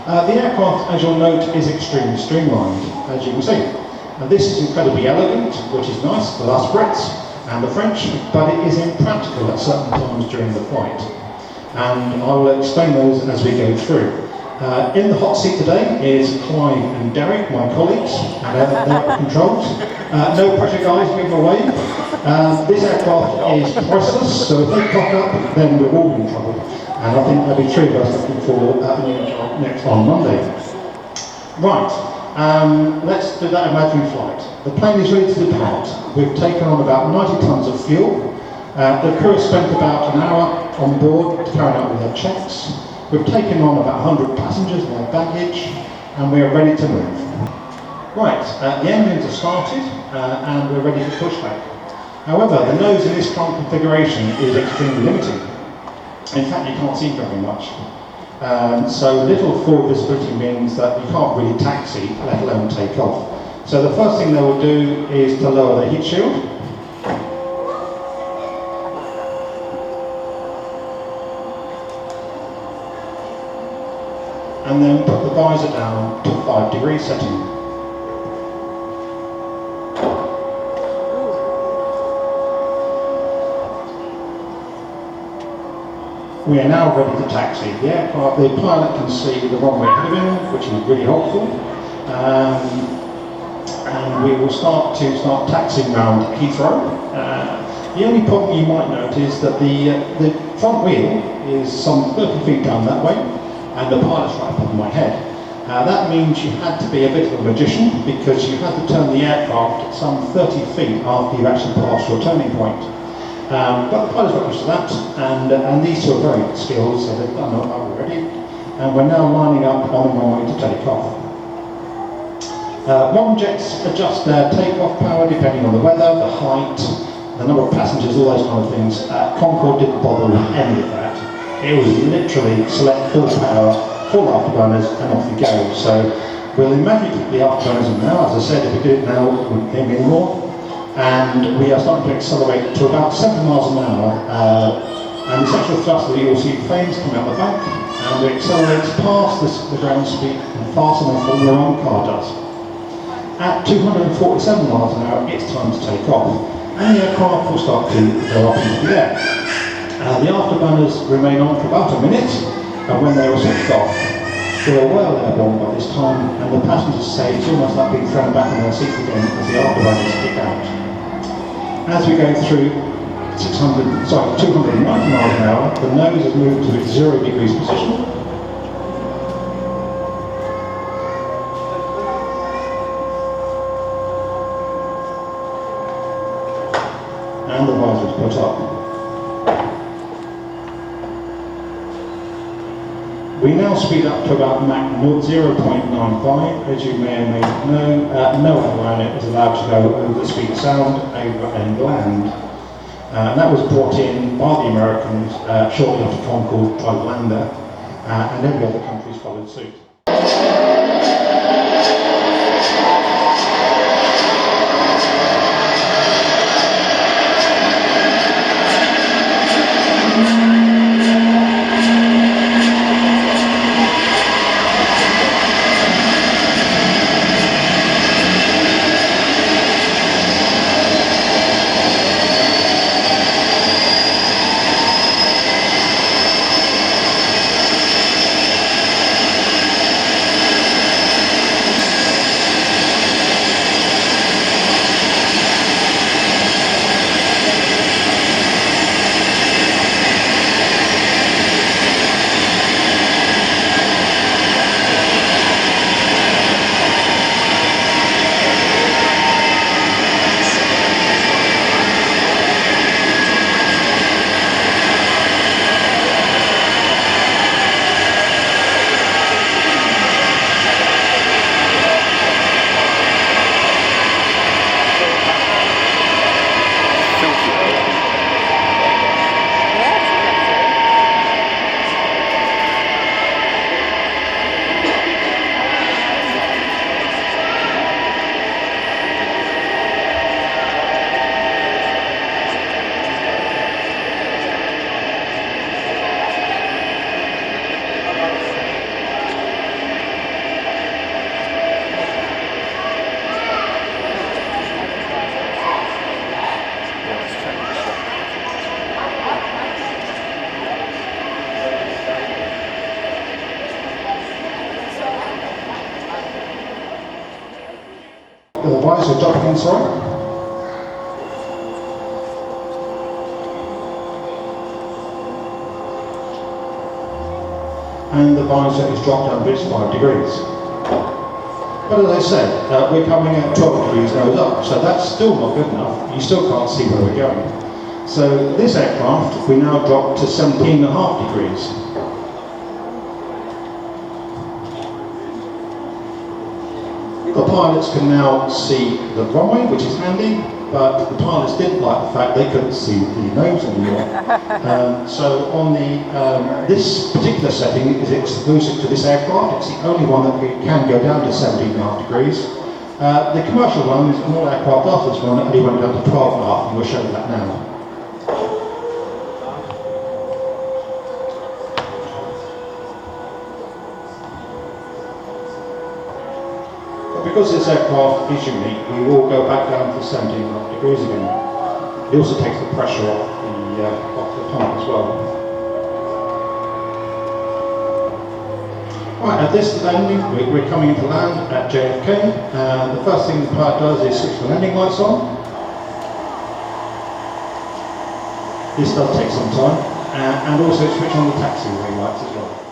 The aircraft, as you'll note, is extremely streamlined, as you can see. And this is incredibly elegant, which is nice for us Brits and the French, but it is impractical at certain times during the flight. And I will explain those as we go through. In the hot seat today is Clive and Derek, my colleagues, and they're at the controls. No pressure, guys, give them away. This aircraft is priceless, so if they cock up, then we're all in trouble. And I think there'll be 3 of us looking for a new job next on Monday. Right, let's do that imaginary flight. The plane is ready to depart. We've taken on about 90 tonnes of fuel. The crew has spent about an hour on board carrying out with their checks. We've taken on about 100 passengers and their baggage, and we are ready to move. Right, the engines are started, and we're ready to push back. However, the nose in this current configuration is extremely limiting. In fact, you can't see very much. So little forward visibility means that you can't really taxi, let alone take off. So the first thing they will do is to lower the heat shield. And then put the visor down to 5-degree setting. We are now ready to taxi. The aircraft, the pilot can see the runway ahead of him, which is really helpful. And we will start taxiing around Heathrow. The only problem you might note is that the front wheel is some 30 feet down that way, and the pilot's right above my head. That means you had to be a bit of a magician, because you had to turn the aircraft some 30 feet after you actually passed your turning point. But the pilot's got used to that, and these two are very skilled, so they've done that already. And we're now lining up on the runway to take off. Modern jets adjust their takeoff power depending on the weather, the height, the number of passengers, all those kind of things. Concorde didn't bother with any of that. It was literally select full power, full afterburners, and off you go. So we'll imagine the afterburners now. As I said, if we did it now, it wouldn't came anymore. And we are starting to accelerate to about 7 miles an hour. And the central thrust that you will see flames come out the back, and we accelerate past the ground speed and faster than what your own car does. At 247 miles an hour, it's time to take off, and the aircraft will start to go up into the air. The afterburners remain on for about a minute, and when they were switched off, we are well airborne by this time, and the passengers say it's almost like being thrown back in their seats again as the afterburners kick out. As we go through 290 miles an hour, the nose has moved to its 0 degrees position. And the visor is put up. We now speed up to about Mach 0.95. As you may or may not know, no airliner is allowed to go over the speed of sound, over and land. And that was brought in by the Americans shortly after Concorde tried to land there, and every other country's followed suit. the visor dropping inside. And the visor is dropped down to its 5 degrees. But as I said, we're coming at 12 degrees nose up, so that's still not good enough. You still can't see where we're going. So this aircraft, we now drop to 17.5 degrees. The pilots can now see the runway, which is handy, but the pilots didn't like the fact they couldn't see the nose anymore. So on this particular setting is exclusive to this aircraft. It's the only one that can go down to 17.5 degrees. The commercial ones and all aircraft after this one only went down to 12.5, and we'll show you that now. Because this aircraft is unique, we will go back down to 17.5 degrees again. It also takes the pressure off the pump as well. Right, at this landing, we're coming into land at JFK, and the first thing the pilot does is switch the landing lights on. This does take some time, and also switch on the taxiway lights as well.